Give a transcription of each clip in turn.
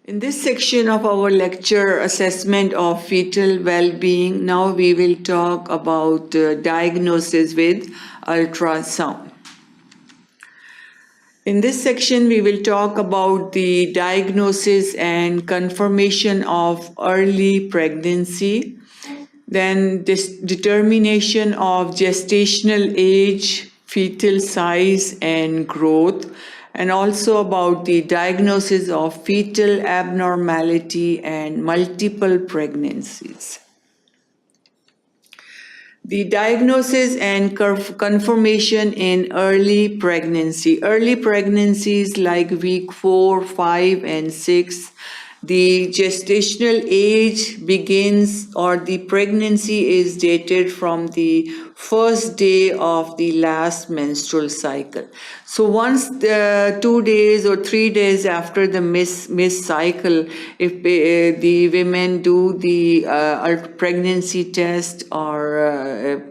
In this section of our lecture, Assessment of Fetal Wellbeing, now we will talk about diagnosis with ultrasound. In this section, we will talk about the diagnosis and confirmation of early pregnancy, then determination of gestational age, fetal size and growth, and also about the diagnosis of fetal abnormality and multiple pregnancies. The diagnosis and confirmation in early pregnancy. Early pregnancies like week 4, 5, and 6, the gestational age begins or the pregnancy is dated from the first day of the last menstrual cycle. So once 2 days or 3 days after the missed cycle, if the women do the pregnancy test or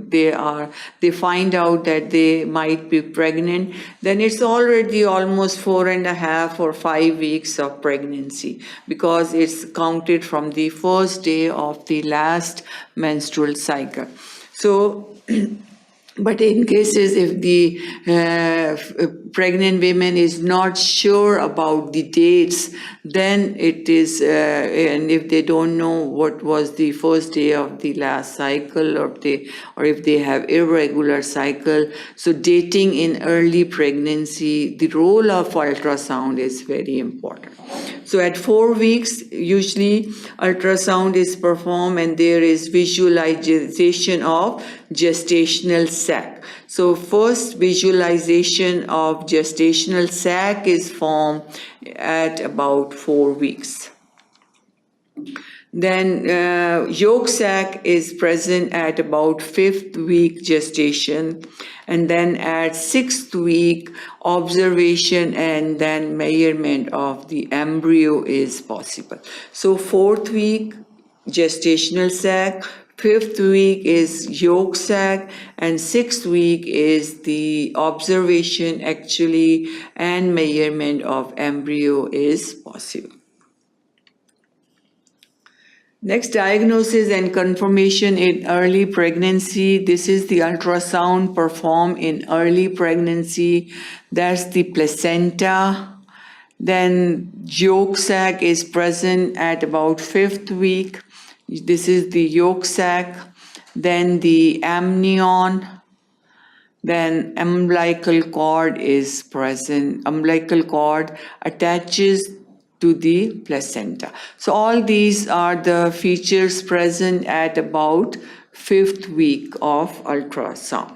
they find out that they might be pregnant, then it's already almost 4.5 or 5 weeks of pregnancy, because it's counted from the first day of the last menstrual cycle. So, but in cases if the pregnant woman is not sure about the dates, then it is, and if they don't know what was the first day of the last cycle, or if they have irregular cycle, so dating in early pregnancy, the role of ultrasound is very important. So at 4 weeks, usually ultrasound is performed and there is visualization of gestational sac. So first visualization of gestational sac is formed at about 4 weeks. Then yolk sac is present at about 5th week gestation, and then at 6th week observation and then measurement of the embryo is possible. So 4th week gestational sac, 5th week is yolk sac, and 6th week is the observation actually and measurement of embryo is possible. Next, diagnosis and confirmation in early pregnancy. This is the ultrasound performed in early pregnancy. That's the placenta. Then yolk sac is present at about 5th week. This is the yolk sac. Then the amnion. Then umbilical cord is present. Umbilical cord attaches to the placenta. So all these are the features present at about 5th week of ultrasound.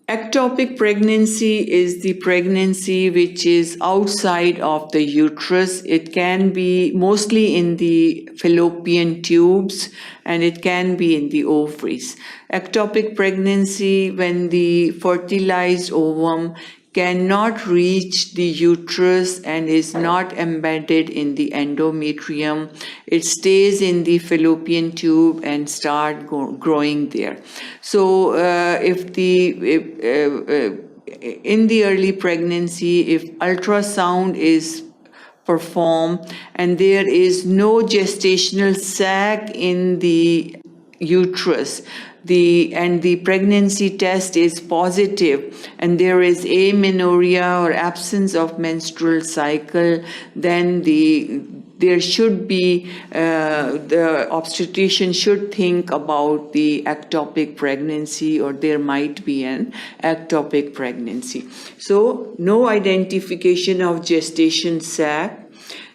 Ectopic pregnancy is the pregnancy which is outside of the uterus. It can be mostly in the fallopian tubes and it can be in the ovaries. Ectopic pregnancy, when the fertilized ovum cannot reach the uterus and is not embedded in the endometrium, it stays in the fallopian tube and start growing there. So in the early pregnancy, if ultrasound is performed and there is no gestational sac in the uterus, and the pregnancy test is positive and there is amenorrhea or absence of menstrual cycle, then there should be, the obstetrician should think about the ectopic pregnancy, or there might be an ectopic pregnancy. So no identification of gestation sac.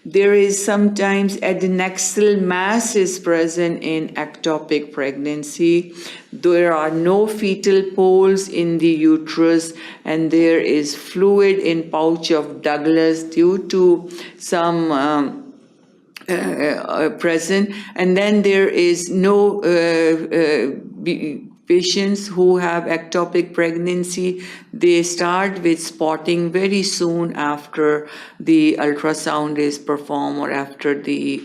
There is sometimes adnexal mass is present in ectopic pregnancy. There are no fetal poles in the uterus, and there is fluid in pouch of Douglas due to some present, and then there is no patients who have ectopic pregnancy, they start with spotting very soon after the ultrasound is performed or after the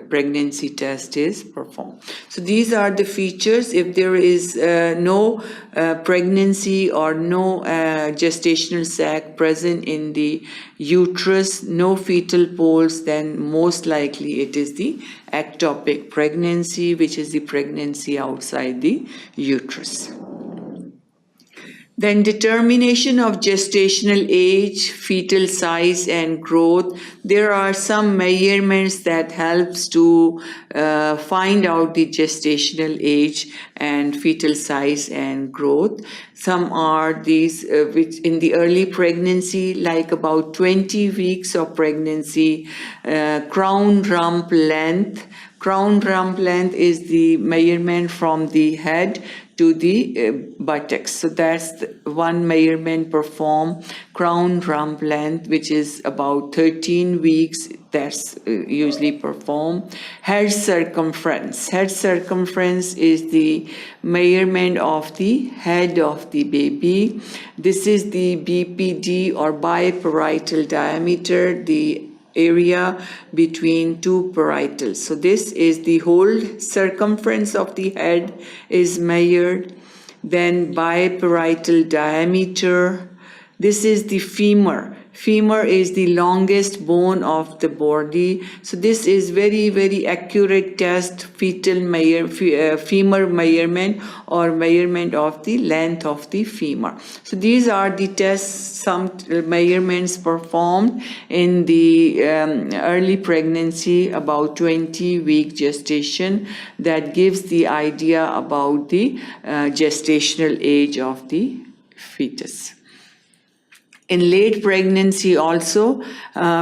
pregnancy test is performed. So these are the features. If there is no pregnancy or no gestational sac present in the uterus, no fetal poles, then most likely it is the ectopic pregnancy, which is the pregnancy outside the uterus. Then determination of gestational age, fetal size and growth. There are some measurements that helps to find out the gestational age and fetal size and growth. Some are these which in the early pregnancy, like about 20 weeks of pregnancy, crown rump length. Crown rump length is the measurement from the head to the buttocks. So that's one measurement performed, crown rump length, which is about 13 weeks. That's usually performed. Head circumference. Head circumference is the measurement of the head of the baby. This is the BPD or biparietal diameter, the area between two parietals. So this is the whole circumference of the head is measured. Then biparietal diameter. This is the femur. Femur is the longest bone of the body. So this is very, very accurate test, femur measurement or measurement of the length of the femur. So these are the tests, some measurements performed in the early pregnancy, about 20-week gestation, that gives the idea about the gestational age of the fetus. In late pregnancy also,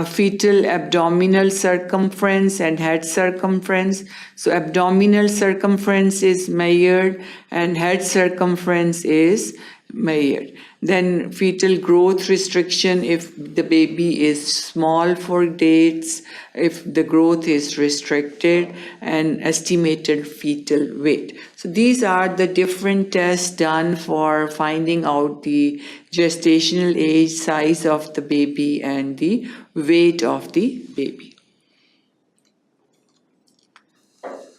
fetal abdominal circumference and head circumference. So abdominal circumference is measured and head circumference is measured. Then fetal growth restriction, if the baby is small for dates, if the growth is restricted, and estimated fetal weight. So these are the different tests done for finding out the gestational age, size of the baby, and the weight of the baby.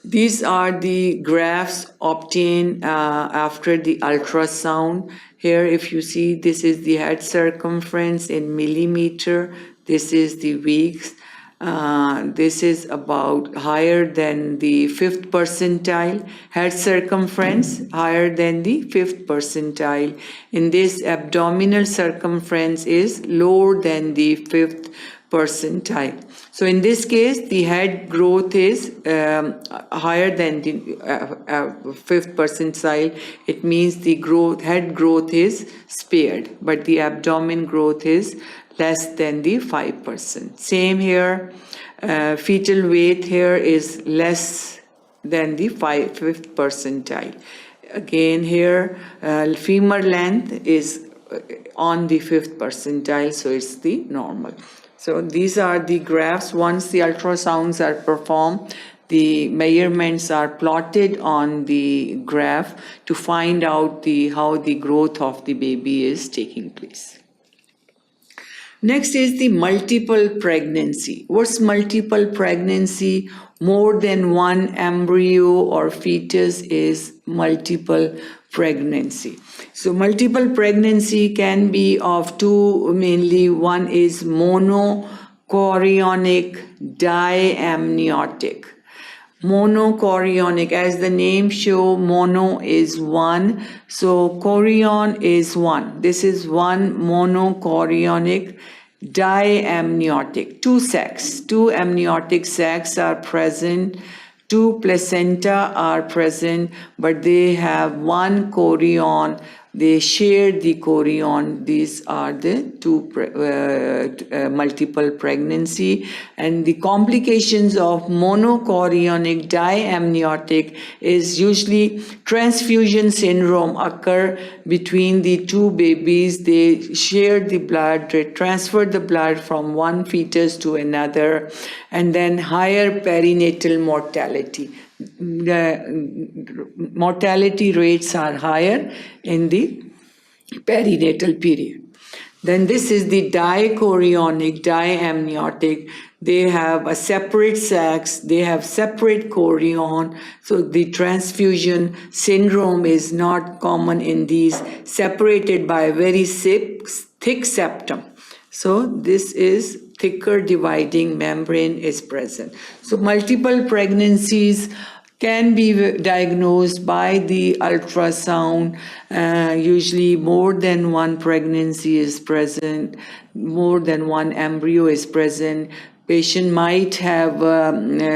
These are the graphs obtained after the ultrasound. Here, if you see, this is the head circumference in millimeter. This is the weeks. This is about higher than the 5th percentile. Head circumference higher than the 5th percentile. In this, abdominal circumference is lower than the 5th percentile. So in this case, the head growth is higher than the 5th percentile. It means the head growth is spared, but the abdomen growth is less than the 5%. Same here, fetal weight here is less than the 5th percentile. Again here, femur length is on the 5th percentile, so it's the normal. So these are the graphs. Once the ultrasounds are performed, the measurements are plotted on the graph to find out how the growth of the baby is taking place. Next is the multiple pregnancy. What's multiple pregnancy? More than one embryo or fetus is multiple pregnancy. So multiple pregnancy can be of two mainly. One is monochorionic, diamniotic. Monochorionic, as the name show, mono is one, so chorion is one. This is one monochorionic. Diamniotic, two amniotic sacs are present, two placenta are present, but they have one chorion. They share the chorion. These are the two multiple pregnancy. And the complications of monochorionic diamniotic is usually transfusion syndrome occur between the two babies. They share the blood, they transfer the blood from one fetus to another, and then higher perinatal mortality. the mortality rates are higher in the perinatal period. Then this is the dichorionic, diamniotic. They have a separate sacs, they have separate chorion, so the transfusion syndrome is not common in these, separated by a very thick septum. So this is thicker dividing membrane is present. So multiple pregnancies can be diagnosed by the ultrasound. Usually more than one pregnancy is present, more than one embryo is present. Patient might have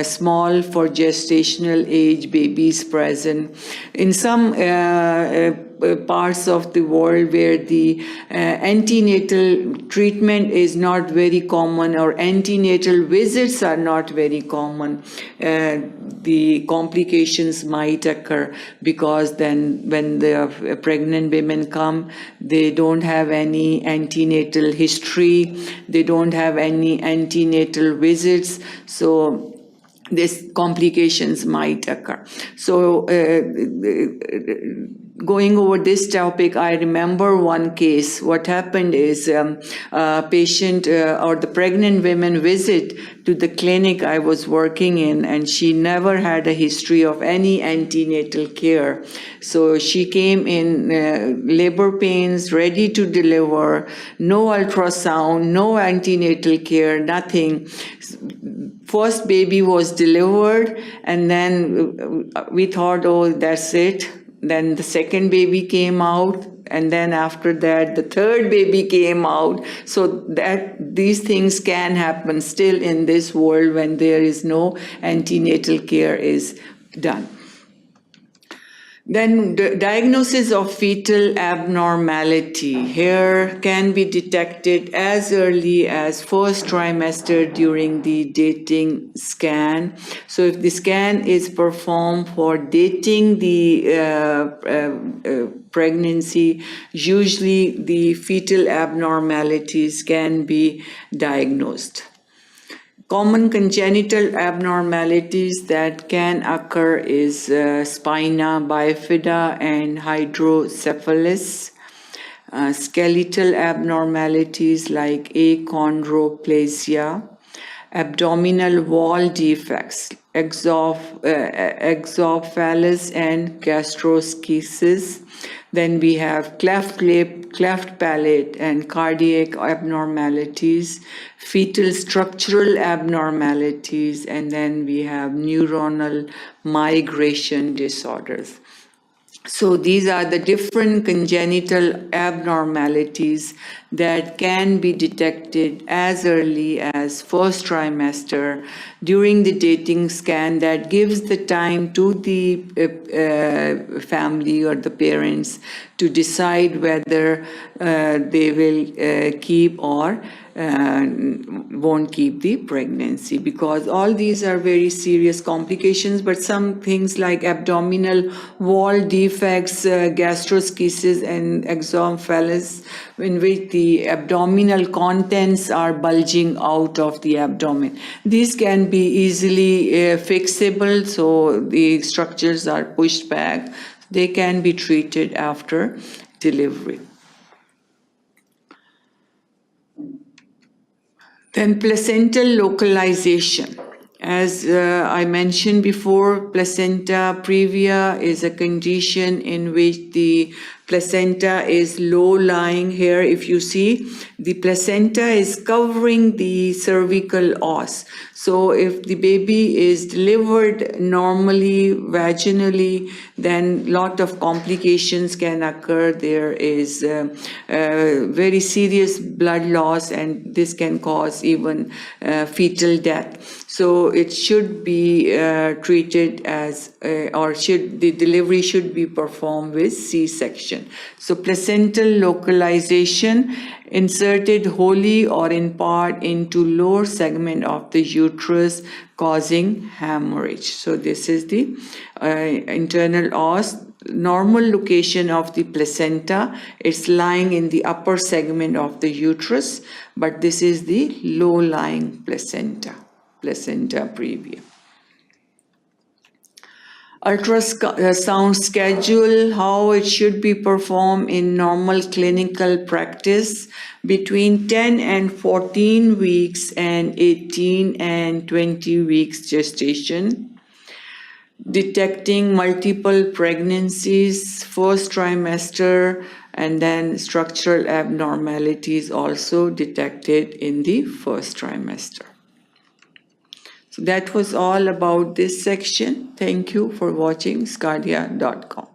small for gestational age babies present. In some parts of the world where the antenatal treatment is not very common or antenatal visits are not very common, the complications might occur, because then when the pregnant women come, they don't have any antenatal history, they don't have any antenatal visits, so these complications might occur. So going over this topic, I remember one case. What happened is a patient or the pregnant women visit to the clinic I was working in, and she never had a history of any antenatal care. So she came in labor pains, ready to deliver, no ultrasound, no antenatal care, nothing. First baby was delivered, and then we thought, oh, that's it. Then the second baby came out, and then after that the third baby came out. So that these things can happen still in this world when there is no antenatal care is done. Then the diagnosis of fetal abnormality here can be detected as early as first trimester during the dating scan. So if the scan is performed for dating the pregnancy, usually the fetal abnormalities can be diagnosed. Common congenital abnormalities that can occur is spina bifida and hydrocephalus. Skeletal abnormalities like achondroplasia, abdominal wall defects, exophthalmos and gastroschisis. Then we have cleft lip, cleft palate, and cardiac abnormalities, fetal structural abnormalities, and then we have neuronal migration disorders. So these are the different congenital abnormalities that can be detected as early as first trimester during the dating scan. That gives the time to the family or the parents to decide whether they will keep or won't keep the pregnancy, because all these are very serious complications. But some things like abdominal wall defects, gastroschisis and exophthalmos, in which the abdominal contents are bulging out of the abdomen, these can be easily fixable, so the structures are pushed back. They can be treated after delivery. Then placental localization. As I mentioned before, placenta previa is a condition in which the placenta is low-lying. Here, if you see, the placenta is covering the cervical os. So if the baby is delivered normally, vaginally, then lot of complications can occur. There is very serious blood loss, and this can cause even fetal death. So it should be treated as, the delivery should be performed with C-section. So placental localization, inserted wholly or in part into lower segment of the uterus, causing hemorrhage. So this is the internal os. Normal location of the placenta, it's lying in the upper segment of the uterus, but this is the low-lying placenta previa. Ultrasound schedule, how it should be performed in normal clinical practice between 10 and 14 weeks and 18 and 20 weeks gestation. Detecting multiple pregnancies, first trimester, and then structural abnormalities also detected in the first trimester. So that was all about this section. Thank you for watching sqadia.com.